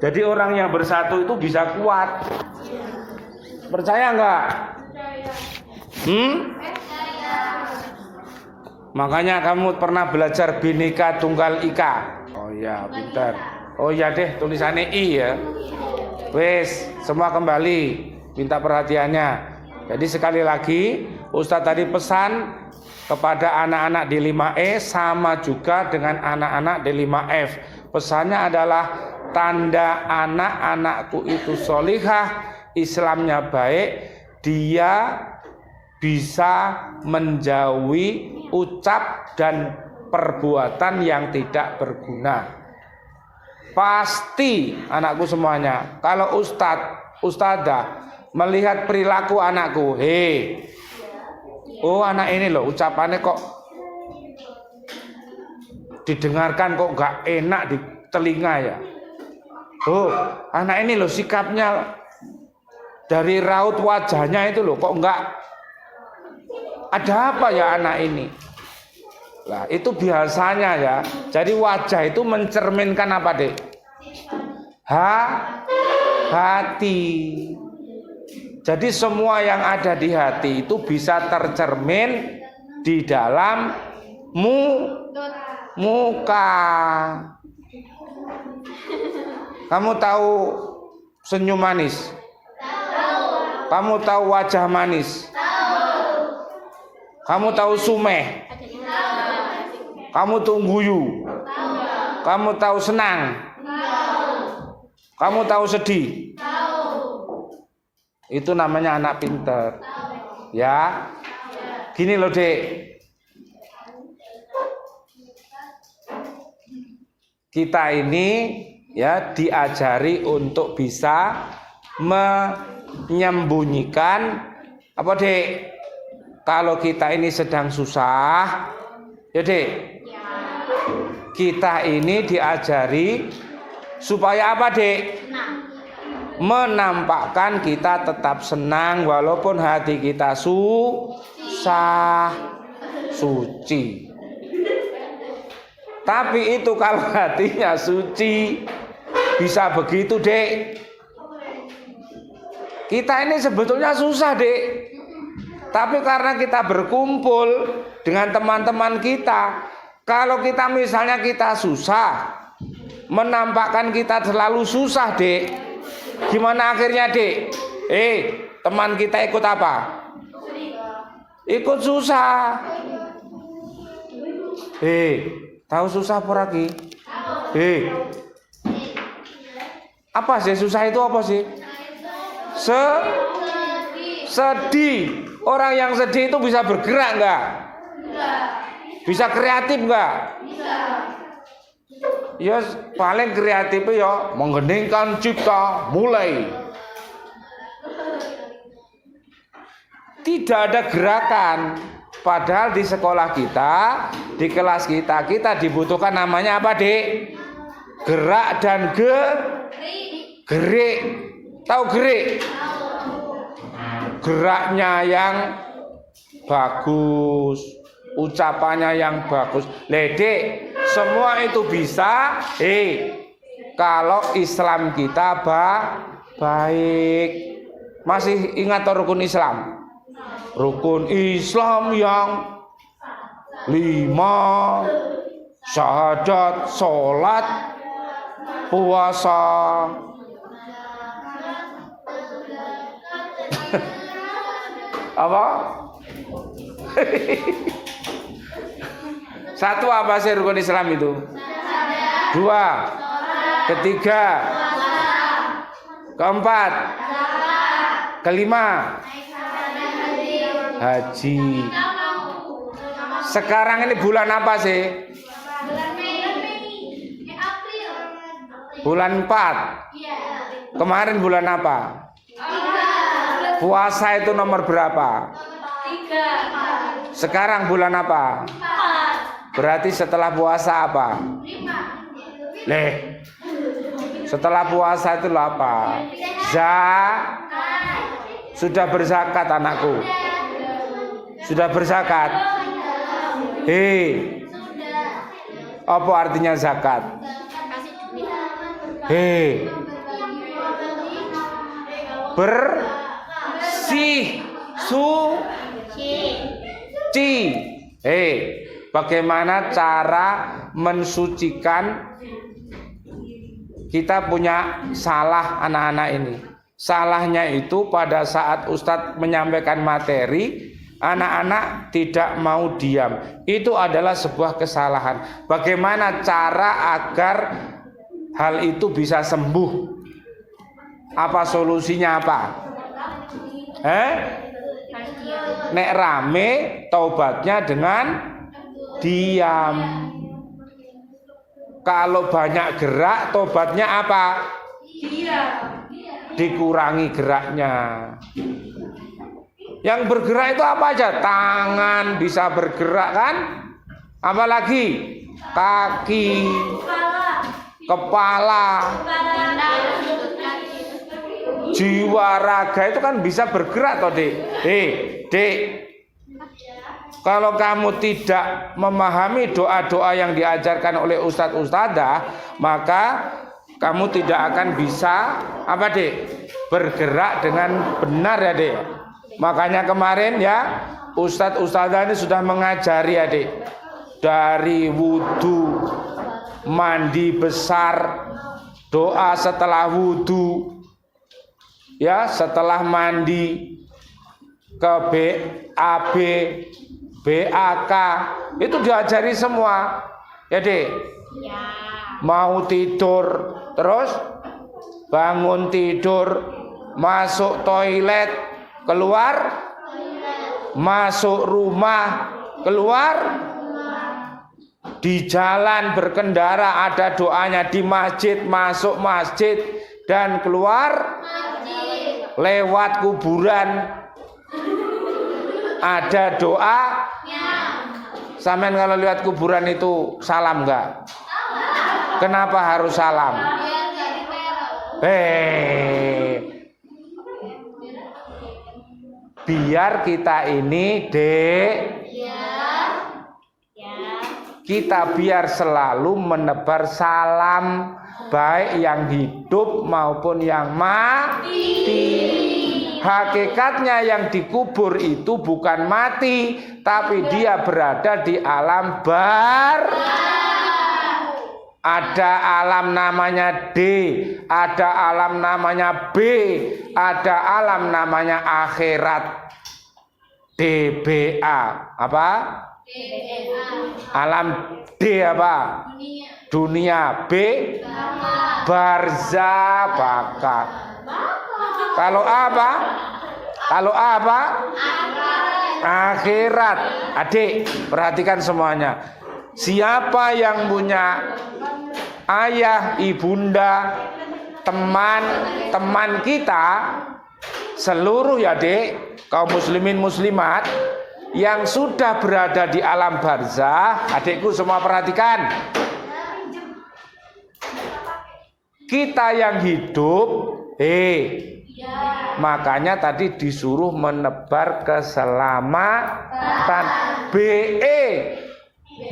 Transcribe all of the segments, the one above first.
Jadi orang yang bersatu itu bisa kuat. Percaya nggak? Makanya kamu pernah belajar Bhinneka Tunggal Ika. Oh ya, pintar. Oh ya deh, tulisannya I ya. Wes, semua kembali. Minta perhatiannya. Jadi sekali lagi, Ustadz tadi pesan kepada anak-anak di 5E sama juga dengan anak-anak di 5F. Pesannya adalah tanda anak-anakku itu solihah, Islamnya baik, dia bisa menjauhi ucap dan perbuatan yang tidak berguna. Pasti anakku semuanya. Kalau ustadzah melihat perilaku anakku, oh anak ini loh ucapannya kok didengarkan kok gak enak di telinga ya. Oh anak ini loh sikapnya dari raut wajahnya itu loh kok enggak, ada apa ya anak ini. Nah itu biasanya ya. Jadi wajah itu mencerminkan apa dek? Hati. Jadi semua yang ada di hati itu bisa tercermin di dalam muka. Kamu tahu senyum manis? Kamu tahu wajah manis? Kamu tahu sumeh? Kamu tahu guyu? Kamu tahu senang? Kamu tahu sedih? Itu namanya anak pinter. Ya. Gini loh, Dek. Kita ini ya diajari untuk bisa menyembunyikan apa, Dek? Kalau kita ini sedang susah, ya Dek, kita ini diajari supaya apa, Dek? Menampakkan kita tetap senang walaupun hati kita susah, suci. Tapi itu kalau hatinya suci, bisa begitu, Dek. Kita ini sebetulnya susah, Dek. Tapi karena kita berkumpul dengan teman-teman kita, kalau kita misalnya kita susah, menampakkan kita selalu susah, Dek, gimana akhirnya, Dek? Teman kita ikut apa? Ikut susah. Tahu susah apa lagi? Apa sih susah itu apa sih? Sedih. Orang yang sedih itu bisa bergerak enggak? Bisa kreatif enggak? Bisa. Ya paling kreatifnya ya mengheningkan cipta mulai. Tidak ada gerakan. Padahal di sekolah kita, di kelas kita dibutuhkan namanya apa, Dek? Gerak dan gerik. Tahu gerik? Geraknya yang bagus, ucapannya yang bagus. Ledek, semua itu bisa. Kalau Islam kita baik. Masih ingat rukun Islam? Rukun Islam yang 5: syahadat, sholat, puasa. Apa? Satu apa sih rukun Islam itu? 2. Ketiga. Keempat. Kelima. Haji. Sekarang ini bulan apa sih? Bulan 4. Kemarin bulan apa? Puasa itu nomor berapa? 3. Sekarang bulan apa? 4. Berarti setelah puasa apa? 5. Setelah puasa itu apa? Sudah berzakat anakku? Sudah berzakat? Apa artinya zakat? bersih, suci. Bagaimana cara mensucikan? Kita punya salah anak-anak ini. Salahnya itu pada saat Ustadz menyampaikan materi, anak-anak tidak mau diam. Itu adalah sebuah kesalahan. Bagaimana cara agar hal itu bisa sembuh? Apa solusinya apa? Nek rame, taubatnya dengan diam. Kalau banyak gerak, tobatnya apa? Dikurangi geraknya. Yang bergerak itu apa aja? Tangan bisa bergerak kan? Apalagi kaki, kepala, jiwa, raga itu kan bisa bergerak toh, Dek. Dek. Kalau kamu tidak memahami doa-doa yang diajarkan oleh Ustadz Ustadzah, maka kamu tidak akan bisa apa, Dek? Bergerak dengan benar ya, Dek. Makanya kemarin ya Ustadz Ustadzah ini sudah mengajari ya, Dek. Dari wudhu, mandi besar, doa setelah wudhu, ya setelah mandi, ke BAB, BAK, itu diajari semua ya, Dek. Mau tidur, terus bangun tidur, masuk toilet, keluar, masuk rumah, keluar, di jalan berkendara ada doanya, di masjid masuk masjid dan keluar, lewat kuburan ada doa. Sampean kalau lihat kuburan itu salam enggak? Kenapa harus salam? Biar kita ini, Dek, kita biar selalu menebar salam, baik yang hidup maupun yang mati. Hakikatnya yang dikubur itu bukan mati, tapi dia berada di alam ada alam namanya D, ada alam namanya B, ada alam namanya akhirat. DBA apa? Alam D apa? Dunia. B barzabaka. Kalau apa? Kalau apa? Akhirat. Adik, perhatikan semuanya. Siapa yang punya ayah, ibunda, teman-teman kita, seluruh ya, Dek, kaum muslimin muslimat yang sudah berada di alam barzah, adikku semua perhatikan. Kita yang hidup, makanya tadi disuruh menebar keselamatan. BE,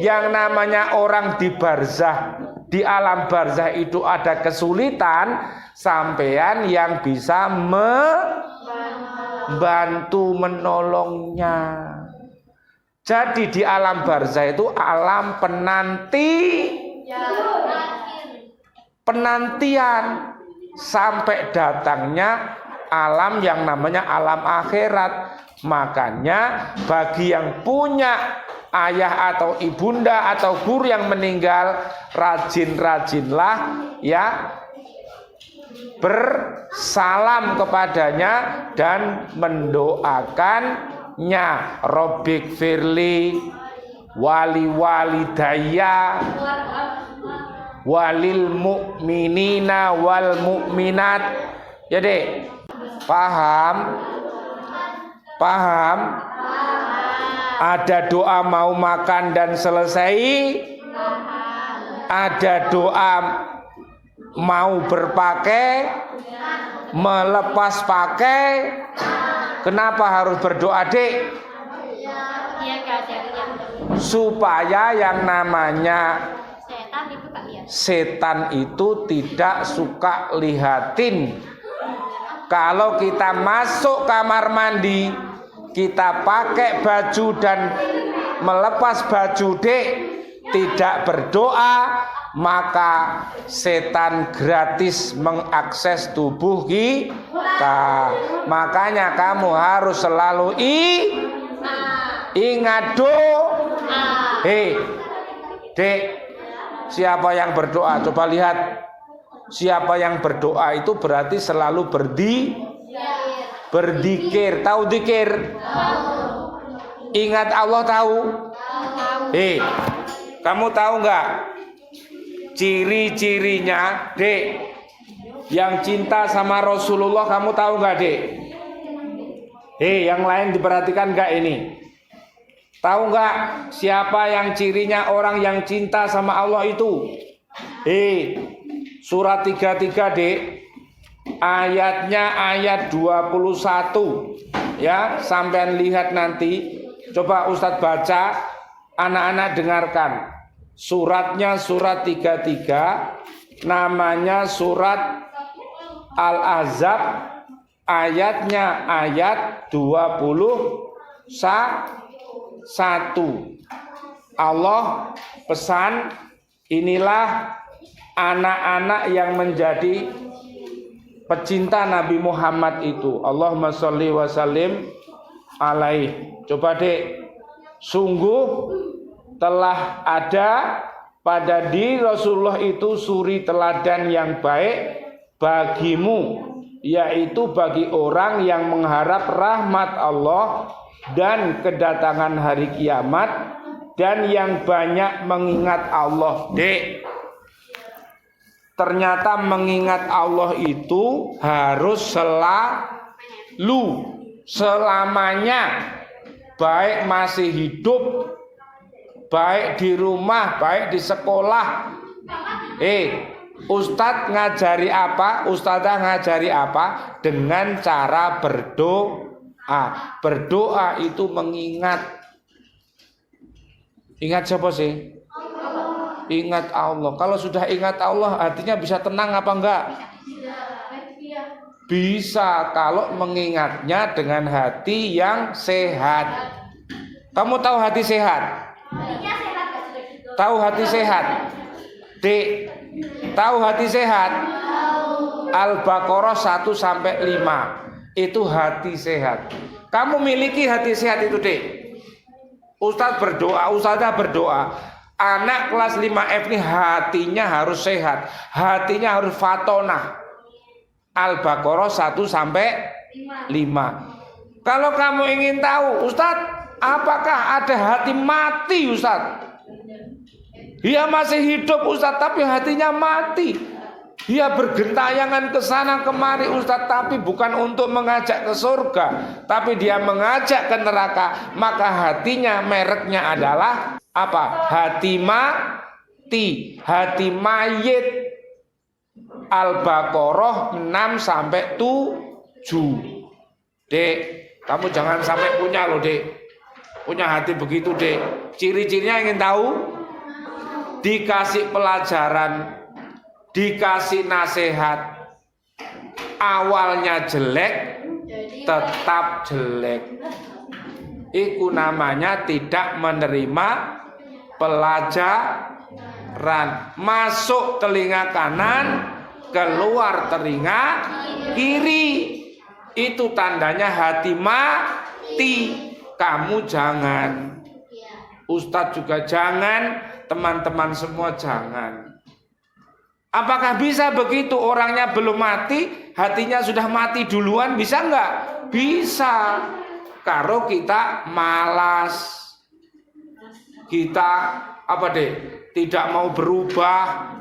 yang namanya orang di barzah, di alam barzah itu ada kesulitan, sampean yang bisa membantu menolongnya. Jadi di alam barzah itu alam penantian sampai datangnya alam yang namanya alam akhirat. Makanya bagi yang punya ayah atau ibunda atau guru yang meninggal, rajin-rajinlah ya bersalam kepadanya dan mendoakannya. Robbik firli wali walidayya walil mu'minina wal mu'minat. Ya, Dek, paham? Ada doa mau makan dan selesai, ada doa mau berpakai, melepas pakai. Kenapa harus berdoa, Dek? Supaya yang namanya setan itu tidak suka lihatin Kalau kita masuk kamar mandi, kita pakai baju dan melepas baju, Dek, tidak berdoa, maka setan gratis mengakses tubuh kita. Makanya kamu harus selalu ingat doa. Dek, siapa yang berdoa? Coba lihat. Siapa yang berdoa itu berarti selalu berzikir. Tahu zikir? Ingat Allah tahu? Kamu tahu nggak ciri-cirinya, Dek? Yang cinta sama Rasulullah, kamu tahu nggak, Dek? Yang lain diperhatikan nggak ini? Tahu nggak siapa yang cirinya orang yang cinta sama Allah itu? Surat 33, Dek. Ayatnya ayat 21. Ya, sampean lihat nanti. Coba Ustadz baca, anak-anak dengarkan. Suratnya surat 33, namanya surat Al-Ahzab, ayatnya ayat 21. Allah pesan, inilah anak-anak yang menjadi pecinta Nabi Muhammad itu. Allahumma sholli wa sallim alaih. Coba, Dek, sungguh telah ada pada diri Rasulullah itu suri teladan yang baik bagimu, yaitu bagi orang yang mengharap rahmat Allah dan kedatangan hari kiamat, dan yang banyak mengingat Allah. Dek, ternyata mengingat Allah itu harus selalu, selamanya, baik masih hidup, baik di rumah, baik di sekolah. Ustadz ngajari apa? Ustadzah ngajari apa? Dengan cara berdoa. Berdoa itu mengingat. Ingat siapa sih? Ingat Allah. Kalau sudah ingat Allah, hatinya bisa tenang apa enggak? Bisa, kalau mengingatnya dengan hati yang sehat. Kamu tahu hati sehat? Tahu hati sehat? Dek, tahu hati sehat? Al-Baqarah 1 sampai 5. Itu hati sehat. Kamu miliki hati sehat itu, Dek. Ustadz berdoa, ustadzah berdoa. Anak kelas 5F ini hatinya harus sehat. Hatinya harus fatonah. Al-Baqarah 1 sampai 5. Kalau kamu ingin tahu, Ustadz, apakah ada hati mati, Ustadz? Dia masih hidup, Ustadz, tapi hatinya mati. Dia bergentayangan ke sana kemari, Ustadz, tapi bukan untuk mengajak ke surga, tapi dia mengajak ke neraka. Maka hatinya mereknya adalah apa? Hati mati, hati mayit. Al-Baqarah 6 sampai 7. Dek, kamu jangan sampai punya loh, Dek. Punya hati begitu, Dek. Ciri-cirinya ingin tahu? Dikasih pelajaran, dikasih nasihat, awalnya jelek, tetap jelek. Itu namanya tidak menerima pelajaran. Masuk telinga kanan, keluar telinga kiri. Itu tandanya hati mati. Kamu jangan, Ustadz juga jangan, teman-teman semua jangan. Apakah bisa begitu? Orangnya belum mati, hatinya sudah mati duluan, bisa enggak? Bisa. Kalau kita malas, kita apa deh? Tidak mau berubah,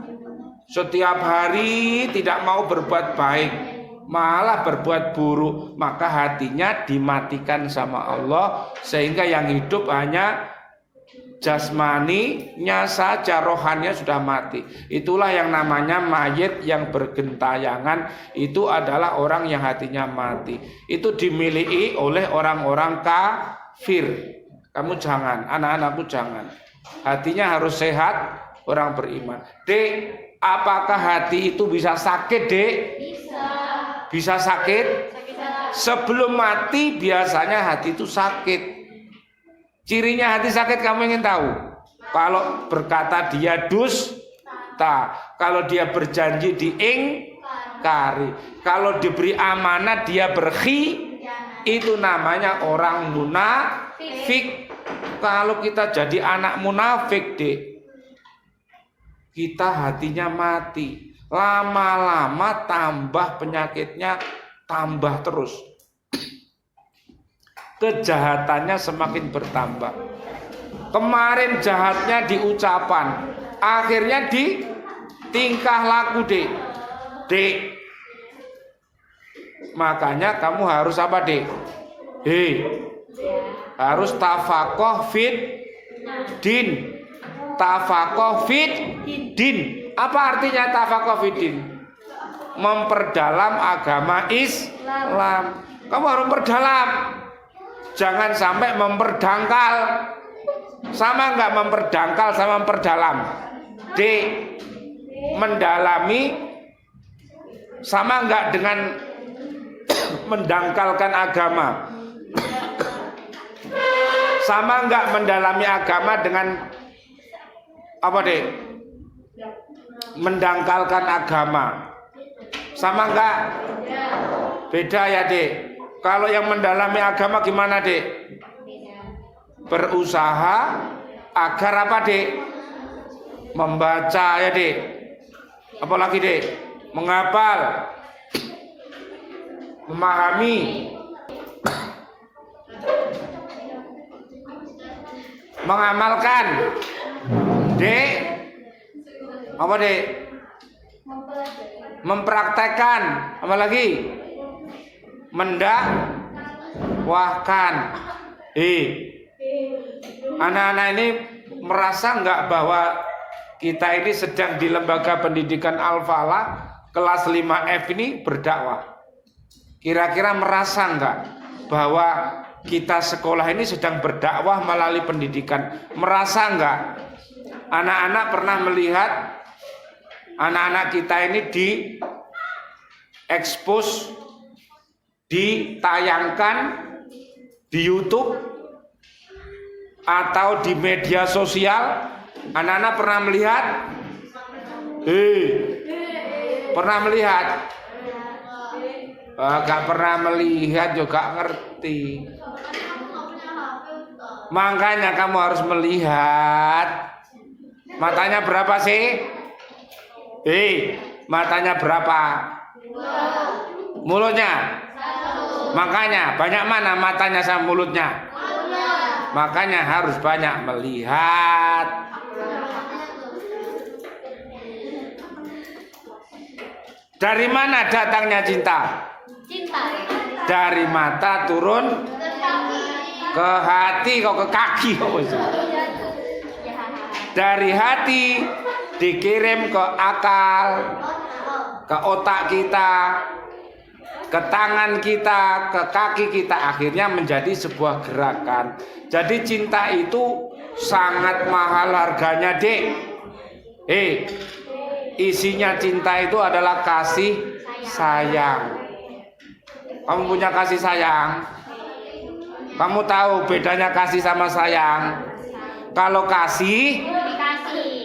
setiap hari tidak mau berbuat baik, malah berbuat buruk, maka hatinya dimatikan sama Allah, sehingga yang hidup hanya jasmaninya saja, rohannya sudah mati. Itulah yang namanya mayit yang bergentayangan. Itu adalah orang yang hatinya mati. Itu dimiliki oleh orang-orang kafir. Kamu jangan, anak-anakku jangan. Hatinya harus sehat, orang beriman. Dek, apakah hati itu bisa sakit, Dek? Bisa. bisa sakit. Sebelum mati biasanya hati itu sakit. Cirinya hati sakit kamu ingin tahu? Kalau berkata dia dusta, kalau dia berjanji diingkari, kalau diberi amanah dia itu namanya orang munafik. Kalau kita jadi anak munafik, Dek, kita hatinya mati. Lama-lama tambah penyakitnya, tambah terus. Kejahatannya semakin bertambah. Kemarin jahatnya di ucapan, akhirnya di tingkah laku, Dek. Dek, makanya kamu harus apa, Dek? Harus tafakoh fit din. Tafakoh fit din. Apa artinya tafakoh fit din? Memperdalam agama Islam. Kamu harus memperdalam. Jangan sampai memperdangkal. Sama enggak memperdangkal sama memperdalam? D. Mendalami sama enggak dengan mendangkalkan agama? Sama enggak mendalami agama dengan apa, Dek? Mendangkalkan agama. Sama enggak? Beda ya, Dek. Kalau yang mendalami agama gimana, Dek? Berusaha agar apa, Dek? Membaca ya, Dek. Apalagi, Dek? Menghafal, memahami, mengamalkan, Dek. Apa, Dek? Mempraktekkan. Apa lagi? Mendakwahkan. Anak-anak ini merasa enggak bahwa kita ini sedang di lembaga pendidikan Al-Falah kelas 5F ini berdakwah? Kira-kira merasa enggak bahwa kita sekolah ini sedang berdakwah melalui pendidikan? Merasa enggak? Anak-anak pernah melihat anak-anak kita ini di expose, ditayangkan di YouTube atau di media sosial? Anak-anak pernah melihat? Pernah melihat? Gak pernah melihat juga ngerti. Makanya kamu harus melihat. Matanya berapa sih? Matanya berapa? Mulutnya? Makanya banyak mana matanya sama mulutnya? Makanya harus banyak melihat. Dari mana datangnya cinta? Dari mata turun ke hati, kok ke kaki kok. Dari hati dikirim ke akal, ke otak kita, ke tangan kita, ke kaki kita, akhirnya menjadi sebuah gerakan. Jadi cinta itu sangat mahal harganya, Dek. Isinya cinta itu adalah kasih sayang. Kamu punya kasih sayang? Kamu tahu bedanya kasih sama sayang? Kalau kasih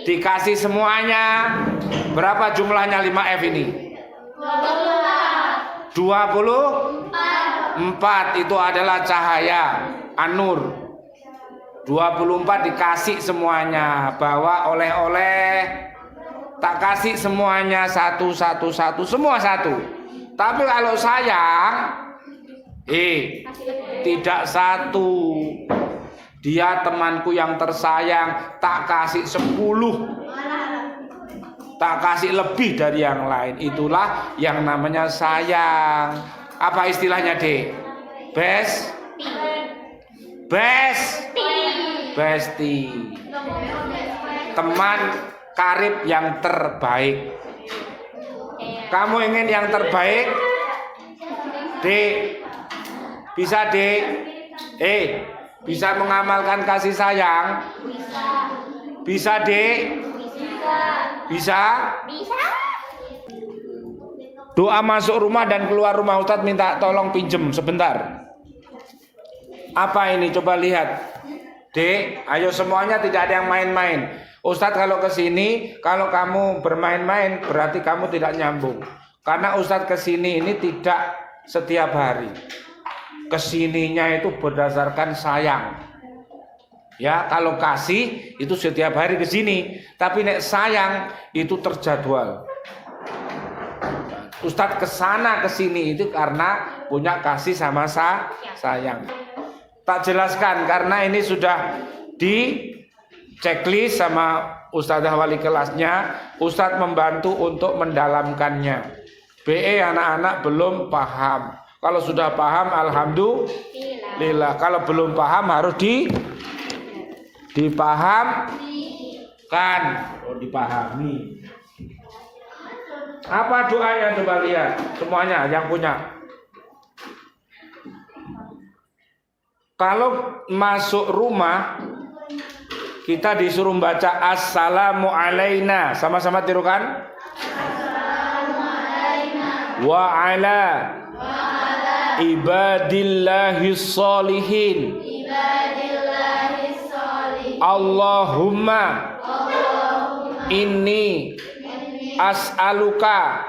dikasih semuanya. Berapa jumlahnya 5F ini? 24. Itu adalah cahaya, an-nur. 24 dikasih semuanya. Bawa oleh-oleh, tak kasih semuanya, satu, semua satu. Tapi kalau sayang, tidak satu. Dia temanku yang tersayang, tak kasih 10, tak kasih lebih dari yang lain. Itulah yang namanya sayang. Apa istilahnya, Dek? Besti. Teman karib yang terbaik. Kamu ingin yang terbaik, Dek? Bisa, Dek? Bisa mengamalkan kasih sayang? Bisa, Dek? Bisa? Doa masuk rumah dan keluar rumah. Ustadz minta tolong pinjem sebentar. Apa ini? Coba lihat. Dek, ayo semuanya, tidak ada yang main-main. Ustadz kalau kesini, kalau kamu bermain-main berarti kamu tidak nyambung. Karena Ustadz kesini ini tidak setiap hari. Kesininya itu berdasarkan sayang. Ya, kalau kasih itu setiap hari kesini. Tapi nek sayang itu terjadwal. Ustadz kesana kesini itu karena punya kasih sama sayang. Tak jelaskan karena ini sudah di checklist sama Ustadzah wali kelasnya. Ustadz membantu untuk mendalamkannya. BE anak-anak belum paham. Kalau sudah paham alhamdulillah. Kalau belum paham harus dipahamkan. Oh, dipahami. Apa doanya coba lihat semuanya yang punya. Kalau masuk rumah kita disuruh baca assalamu alaina. Sama-sama tirukan. Assalamu alaina wa ala ibadillahis sholihin. Allahumma inni as'aluka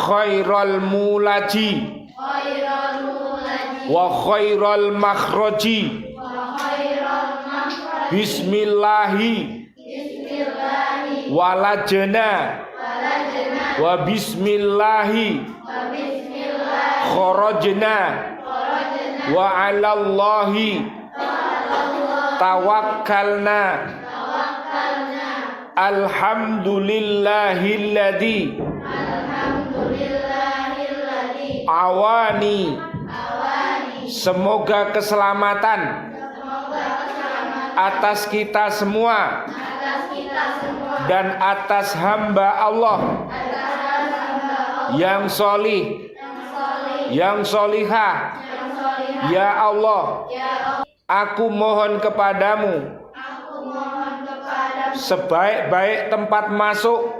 khairal mulaji wa khairal makhraji bismillahi walajna wa bismillahi kharajna wa alallahi tawakkalna alhamdulillahilladzi awani. Semoga keselamatan atas kita semua dan atas hamba Allah yang solih, yang solihah. Ya Allah, aku mohon kepadamu sebaik-baik tempat masuk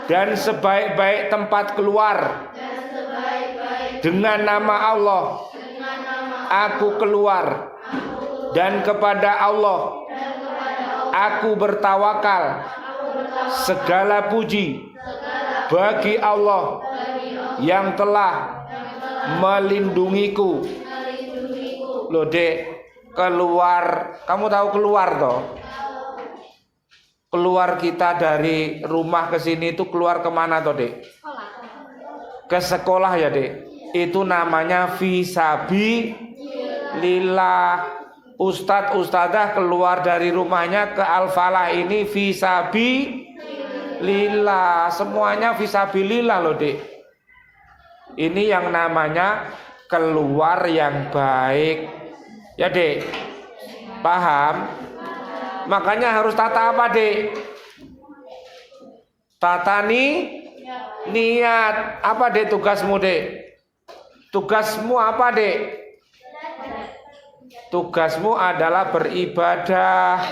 dan sebaik-baik tempat keluar. Dengan nama Allah aku keluar, dan kepada Allah aku bertawakal. Segala puji bagi Allah yang telah melindungiku. Loh dek, keluar, kamu tahu keluar toh? Keluar kita dari rumah ke sini itu keluar kemana toh dek? Ke sekolah ya dek. Itu namanya fisabilillah. Ustadz ustadzah keluar dari rumahnya ke Al-Falah ini fisabilillah. Semuanya fisabilillah loh dek. Ini yang namanya keluar yang baik. Ya dek, paham? Makanya harus tata apa dek? Tata niat. Apa dek tugasmu dek? Tugasmu apa dek? Tugasmu adalah beribadah.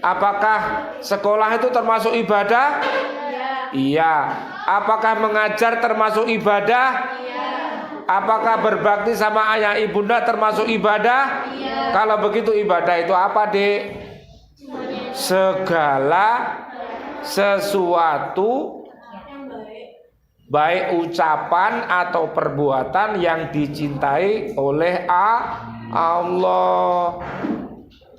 Apakah sekolah itu termasuk ibadah? Iya. Apakah mengajar termasuk ibadah? Apakah berbakti sama ayah ibunda termasuk ibadah? Kalau begitu ibadah itu apa dek? Segala sesuatu baik ucapan atau perbuatan yang dicintai oleh Allah.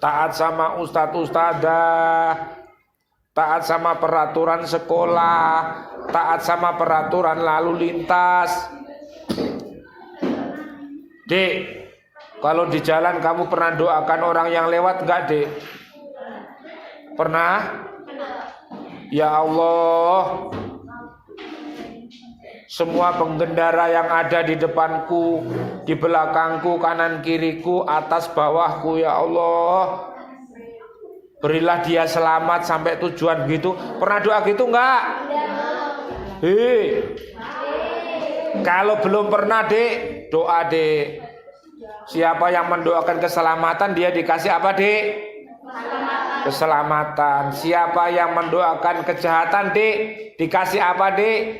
Taat sama ustadz ustadzah, taat sama peraturan sekolah, taat sama peraturan lalu lintas. Dek, kalau di jalan kamu pernah doakan orang yang lewat enggak dek? Pernah? Ya Allah, semua pengendara yang ada di depanku, di belakangku, kanan kiriku, atas bawahku, ya Allah, berilah dia selamat sampai tujuan gitu. Pernah doa gitu enggak? Kalau belum pernah dek, doa dek. Siapa yang mendoakan keselamatan dia dikasih apa dek? keselamatan. Siapa yang mendoakan kejahatan, Dek, dikasih apa, Dek?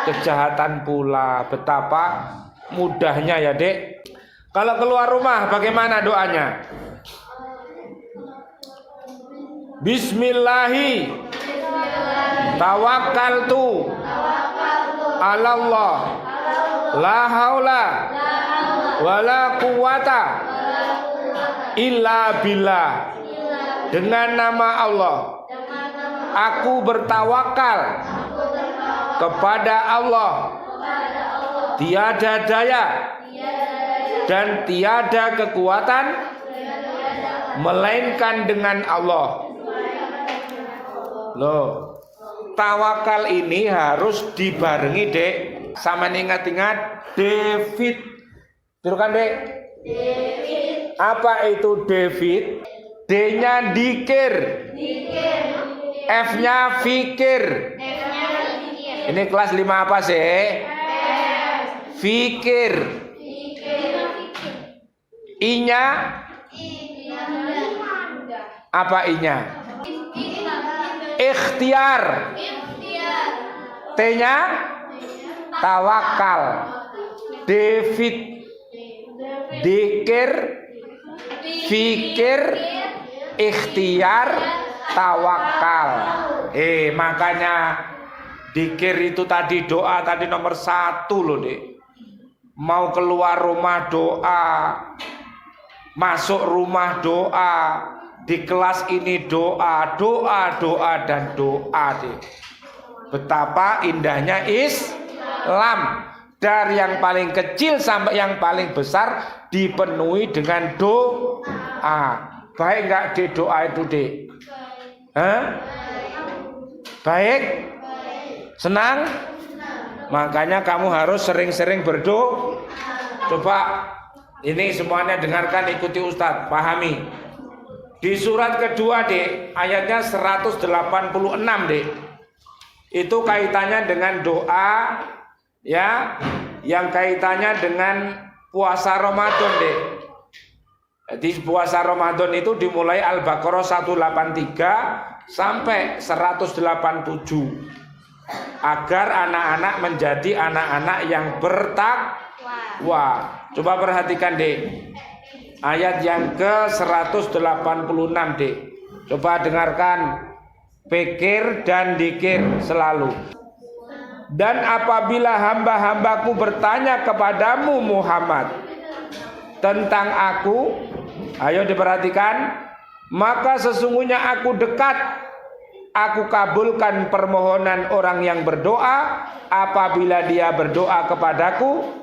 Kejahatan pula. Betapa mudahnya ya, Dek. Kalau keluar rumah bagaimana doanya? Bismillahi tawakkaltu 'alallah la haula wala quwata illa billah. Dengan nama Allah aku bertawakal kepada Allah, tiada daya dan tiada kekuatan melainkan dengan Allah. Loh, tawakal ini harus dibarengi, Dek, sama ingat-ingat David. Turukan, Dek. David. Apa itu David? D-nya dikir. F-nya fikir. Ini kelas 5 apa sih? Fikir. I-nya apa I-nya? Ikhtiar. T-nya tawakal. David, dikir, fikir, ikhtiar, tawakal. Makanya dikir itu tadi doa tadi nomor 1 loh, Dek. Mau keluar rumah doa, masuk rumah doa, di kelas ini doa, dan doa, Dek. Betapa indahnya Islam. Dari yang paling kecil sampai yang paling besar dipenuhi dengan doa. Baik nggak di doa itu, Dek? Baik? Senang? Makanya kamu harus sering-sering berdoa. Coba ini semuanya dengarkan, ikuti Ustadz, pahami. Di surat kedua, Dek, ayatnya 186, Dek. Itu kaitannya dengan doa, ya, yang kaitannya dengan puasa Ramadan, Dek. Jadi puasa Ramadan itu dimulai Al-Baqarah 183 sampai 187. Agar anak-anak menjadi anak-anak yang bertakwa. Coba perhatikan, Dek. Ayat yang ke 186, Dek. Coba dengarkan. Pikir dan dikir selalu. Dan apabila hamba-hambaku bertanya kepadamu Muhammad tentang aku, ayo diperhatikan, maka sesungguhnya aku dekat, aku kabulkan permohonan orang yang berdoa. Apabila dia berdoa kepadaku,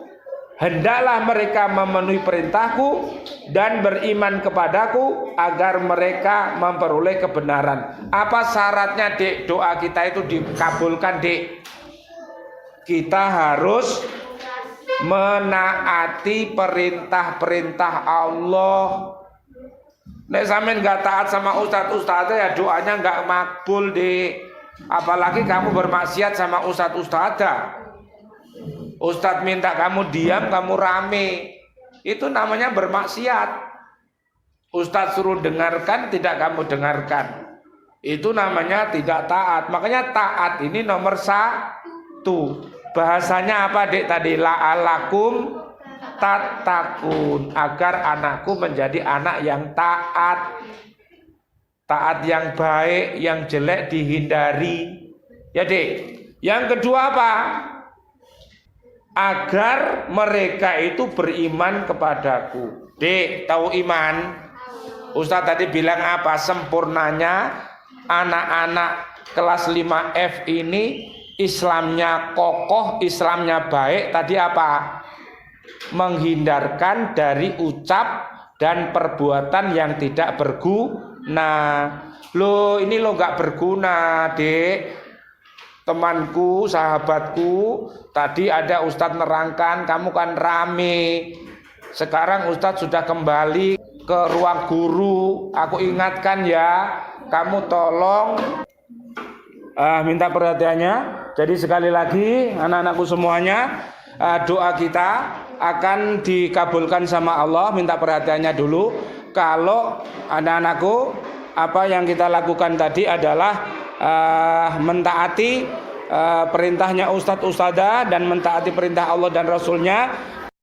hendaklah mereka memenuhi perintahku dan beriman kepadaku agar mereka memperoleh kebenaran. Apa syaratnya, Dek? Doa kita itu dikabulkan, Dek. Kita harus menaati perintah-perintah Allah. Nek sampean nggak taat sama ustadz ya doanya nggak makbul, Dek. Apalagi kamu bermaksiat sama ustadz. Ustadz minta kamu diam, kamu rame, itu namanya bermaksiat. Ustadz suruh dengarkan, tidak kamu dengarkan, itu namanya tidak taat. Makanya taat ini nomor 1. Bahasanya apa, Dek, tadi? La'alakum tattaqun, agar anakku menjadi anak yang taat. Taat yang baik, yang jelek dihindari. Ya, Dek. Yang kedua apa? Agar mereka itu beriman kepadaku. Dek, tahu iman? Ustaz tadi bilang apa? Sempurnanya anak-anak kelas 5F ini Islamnya kokoh, Islamnya baik. Tadi apa? Menghindarkan dari ucap dan perbuatan yang tidak berguna. Loh, ini lo gak berguna, Dek. Temanku, sahabatku, tadi ada Ustadz nerangkan, kamu kan rame. Sekarang Ustadz sudah kembali ke ruang guru. Aku ingatkan ya, kamu tolong minta perhatiannya. Jadi sekali lagi anak-anakku semuanya, doa kita akan dikabulkan sama Allah. Minta perhatiannya dulu. Kalau anak-anakku apa yang kita lakukan tadi adalah mentaati perintahnya Ustadz Ustadzah dan mentaati perintah Allah dan Rasulnya,